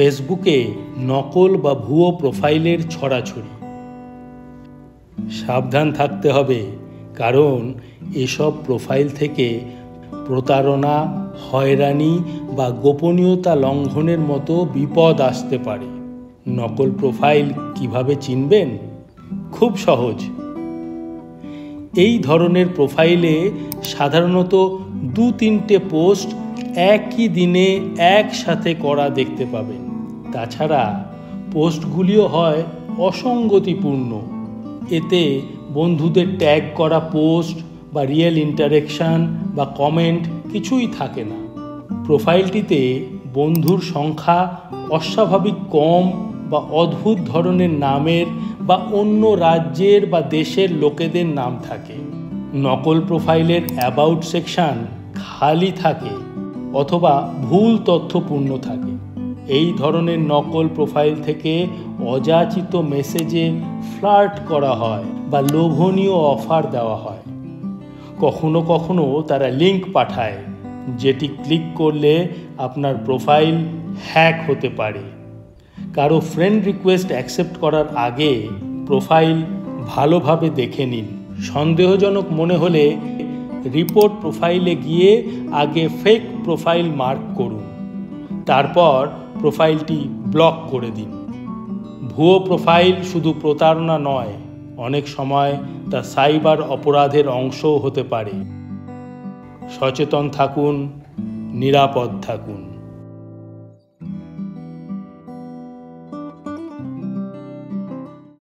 ফেসবুকে নকল বা ভুয়ো প্রোফাইলের ছড়াছড়ি। সাবধান থাকতে হবে, কারণ এসব প্রোফাইল থেকে প্রতারণা, হয়রানি বা গোপনীয়তা লঙ্ঘনের মতো বিপদ আসতে পারে। নকল প্রোফাইল কিভাবে চিনবেন? খুব সহজ। এই ধরনের প্রোফাইলে সাধারণত 2-3টে পোস্ট একই দিনে একসাথে করা দেখতে পাবেন। তাছাড়া পোস্টগুলিও হয় অসঙ্গতিপূর্ণ। এতে বন্ধুদের ট্যাগ করা পোস্ট বা রিয়েল ইন্টারেকশন বা কমেন্ট কিছুই থাকে না। প্রোফাইলটিতে বন্ধুর সংখ্যা অস্বাভাবিক কম বা অদ্ভুত ধরনের নামের বা অন্য রাজ্যের বা দেশের লোকেদের নাম থাকে। নকল প্রোফাইলের অ্যাবাউট সেকশন খালি থাকে অথবা ভুল তথ্যপূর্ণ থাকে। এই ধরনের নকল প্রোফাইল থেকে অযাচিত মেসেজে ফ্লার্ট করা হয় বা লোভনীয় অফার দেওয়া হয়। কখনো কখনো তারা লিঙ্ক পাঠায়, যেটি ক্লিক করলে আপনার প্রোফাইল হ্যাক হতে পারে। কারো ফ্রেন্ড রিকোয়েস্ট অ্যাকসেপ্ট করার আগে প্রোফাইল ভালোভাবে দেখে নিন। সন্দেহজনক মনে হলে রিপোর্ট প্রোফাইলে গিয়ে আগে ফেক প্রোফাইল মার্ক করুন, তারপর প্রোফাইলটি ব্লক করে দিন। ভুয়ো প্রোফাইল শুধু প্রতারণা নয়, অনেক সময় তা সাইবার অপরাধের অংশও হতে পারে। সচেতন থাকুন, নিরাপদ থাকুন।